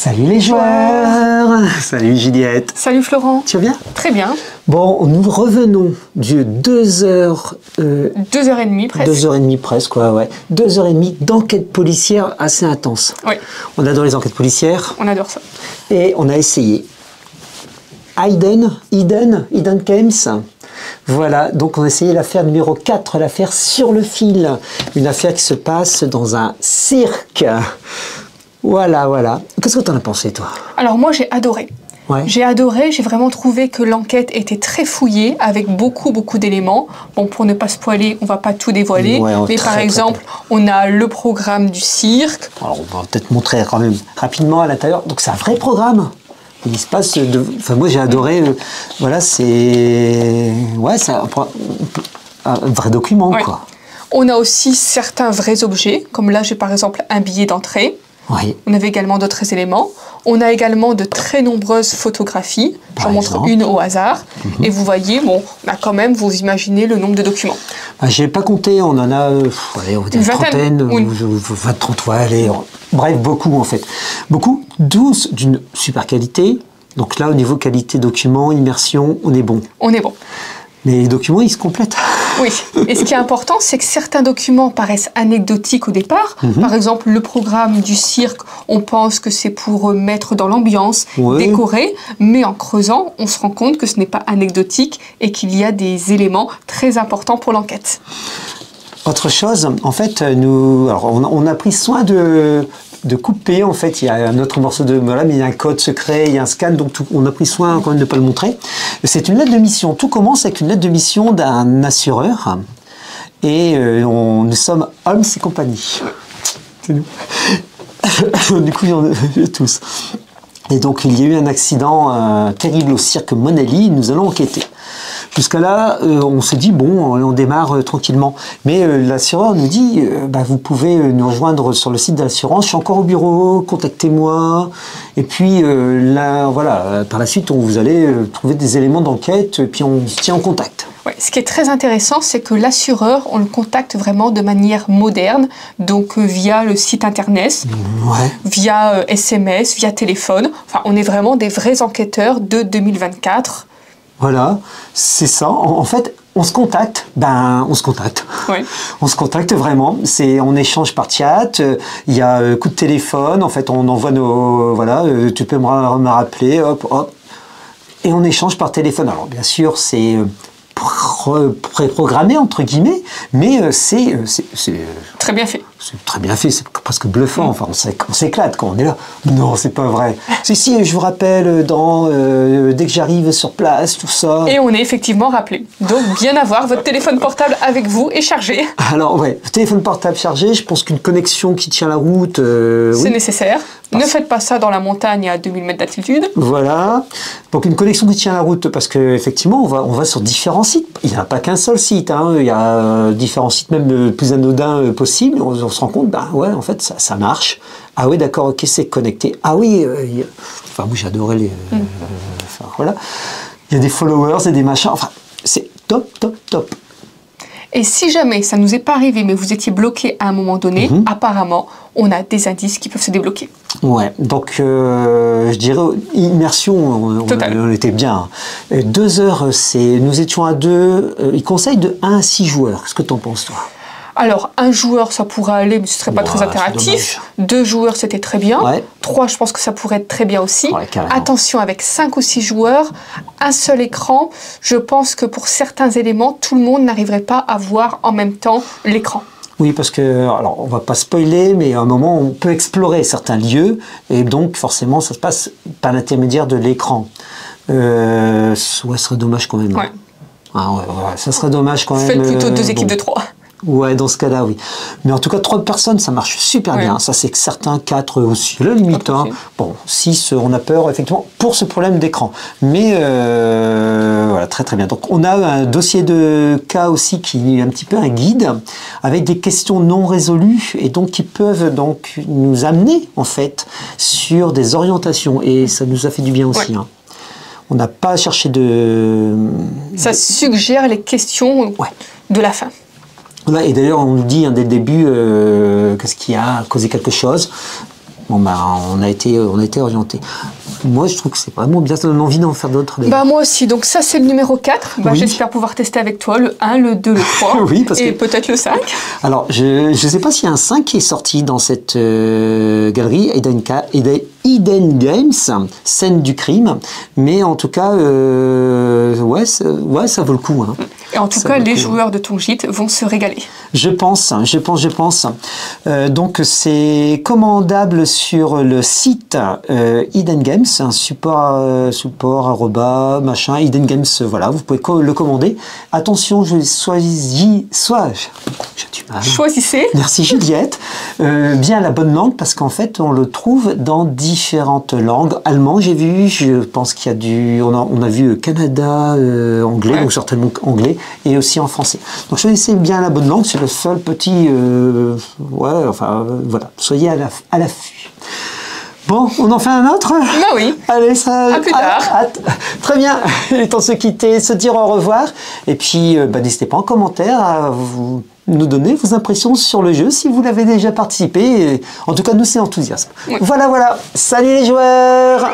Salut les joueurs. Salut Juliette. Salut Florent. Tu vas bien? Très bien. Bon, nous revenons de 2 heures... 2h30 presque. 2h30 presque, ouais. 2h30 d'enquête policière assez intense. Oui. On adore les enquêtes policières. On adore ça. Et on a essayé. Eden Games. Voilà, donc on a essayé l'affaire numéro 4, l'affaire Sur le fil. Une affaire qui se passe dans un cirque. Voilà. Qu'est-ce que tu en as pensé, toi? Alors moi, j'ai adoré. Ouais. J'ai adoré, j'ai vraiment trouvé que l'enquête était très fouillée, avec beaucoup d'éléments. Bon, pour ne pas spoiler, on va pas tout dévoiler, Ouais, mais par exemple, on a le programme du cirque. Alors, on va peut-être montrer quand même rapidement à l'intérieur. Donc, c'est un vrai programme. Il se passe de... Enfin, moi, j'ai adoré. Voilà, c'est... Ouais, c'est un vrai document, Ouais. quoi. On a aussi certains vrais objets, comme là, j'ai par exemple un billet d'entrée. Oui. On avait également d'autres éléments. On a également de très nombreuses photographies. J'en montre une au hasard. Et vous voyez, bon, on a quand même, vous imaginez le nombre de documents. Je n'ai pas compté, on en a allez, on va dire une trentaine, oui. 20, 30, ouais, allez, bref, beaucoup en fait. Beaucoup, 12 d'une super qualité. Donc là, au niveau qualité document, immersion, on est bon. On est bon. Mais les documents, ils se complètent. Oui, et ce qui est important, c'est que certains documents paraissent anecdotiques au départ. Par exemple, le programme du cirque, on pense que c'est pour mettre dans l'ambiance, décorer, mais en creusant, on se rend compte que ce n'est pas anecdotique et qu'il y a des éléments très importants pour l'enquête. Autre chose, en fait, on a pris soin de couper, en fait, il y a un autre morceau de... Voilà, mais il y a un code secret, il y a un scan, donc on a pris soin quand même de ne pas le montrer. C'est une lettre de mission. Tout commence avec une lettre de mission d'un assureur. Et nous sommes Holmes et compagnie. C'est nous. Du coup, il y en a tous. Et donc, il y a eu un accident terrible au cirque Monelli. Nous allons enquêter. Jusqu'à là, on se dit, bon, on démarre tranquillement. Mais l'assureur nous dit, vous pouvez nous rejoindre sur le site de l'assurance, je suis encore au bureau, contactez-moi. Et puis, là, voilà, par la suite, vous allez trouver des éléments d'enquête, et puis on se tient en contact. Ouais, ce qui est très intéressant, c'est que l'assureur, on le contacte vraiment de manière moderne, donc via le site internet, via SMS, via téléphone. Enfin, on est vraiment des vrais enquêteurs de 2024. Voilà, c'est ça. En fait, on se contacte. On se contacte. Ouais. On se contacte vraiment. On échange par chat. Il y a coup de téléphone. En fait, on envoie nos... Voilà, tu peux me rappeler. Hop. Et on échange par téléphone. Alors, bien sûr, c'est préprogrammé, entre guillemets, mais c'est très bien fait. C'est très bien fait, c'est presque bluffant. Enfin, on s'éclate quand on est là. Non, c'est pas vrai. Si, je vous rappelle, dès que j'arrive sur place, tout ça. Et on est effectivement rappelé. Donc, bien avoir votre téléphone portable avec vous et chargé. Alors, ouais, téléphone portable chargé, je pense qu'une connexion qui tient la route... c'est nécessaire. Ne faites pas ça dans la montagne à 2000 mètres d'altitude. Voilà. Donc, une connexion qui tient la route, parce qu'effectivement, on va sur différents sites. Il n'y a pas qu'un seul site, hein. Il y a différents sites, même plus anodins possibles. On se rend compte, ouais, en fait, ça marche. Ah oui, d'accord, ok, c'est connecté. Ah oui, enfin, moi, j'adorais les... enfin, voilà. Il y a des followers et des machins. Enfin, c'est top. Et si jamais ça ne nous est pas arrivé, mais vous étiez bloqué à un moment donné, apparemment, on a des indices qui peuvent se débloquer. Ouais, donc je dirais immersion, on était bien. 2 heures, nous étions à 2. Il conseille de 1 à 6 joueurs. Qu'est-ce que tu en penses, toi? Alors, 1 joueur, ça pourrait aller, mais ce ne serait pas très interactif. 2 joueurs, c'était très bien. 3, je pense que ça pourrait être très bien aussi. Attention, avec 5 ou 6 joueurs, un seul écran, je pense que pour certains éléments, tout le monde n'arriverait pas à voir en même temps l'écran. Oui, parce que, alors, on va pas spoiler, mais à un moment, on peut explorer certains lieux, et donc, forcément, ça se passe par l'intermédiaire de l'écran. Ce serait dommage quand même. Ouais. Ça serait dommage quand même. Faites plutôt 2 équipes de 3. Ouais, dans ce cas-là, oui. Mais en tout cas, 3 personnes, ça marche super bien. Ça, c'est que certains 4 aussi. La limite, hein. Bon, 6, on a peur, effectivement, pour ce problème d'écran. Mais, voilà, très bien. Donc, on a un dossier de cas aussi qui est un petit peu un guide, avec des questions non résolues, et donc qui peuvent donc nous amener, en fait, sur des orientations. Et ça nous a fait du bien aussi, hein. On n'a pas cherché de... Ça suggère les questions de la fin. Et d'ailleurs, on nous dit dès le début qu'est-ce qui a causé quelque chose. bon bah on a été orienté. Moi, je trouve que c'est vraiment bien, ça donne envie d'en faire d'autres. Bah, moi aussi, donc ça c'est le numéro 4. Bah, oui. J'espère pouvoir tester avec toi le 1, le 2, le 3 oui, parce et peut-être le 5. Alors, je ne sais pas s'il y a un 5 qui est sorti dans cette galerie, Hidden Games, scène du crime, mais en tout cas, ouais, ça vaut le coup. Hein. Et en tout cas, les joueurs de ton gîte vont se régaler. Je pense. Donc, c'est commandable sur le site Hidden Games, un support machin, Hidden Games, voilà, vous pouvez le commander. Attention, choisissez. Merci Juliette. Bien la bonne langue, parce qu'en fait, on le trouve dans différentes langues. Allemand, j'ai vu, je pense qu'il y a on a vu Canada, anglais, ouais. Donc certainement anglais, et aussi en français. Donc choisissez bien la bonne langue, c'est le seul petit... voilà, soyez à l'affût. Bon, on en fait un autre? Bah oui. Allez, ça... À plus tard. Très bien, il est temps de se quitter, se dire au revoir. Et puis, n'hésitez pas en commentaire à nous donner vos impressions sur le jeu si vous l'avez déjà participé. En tout cas, nous, c'est enthousiasme. Oui. Voilà. Salut les joueurs!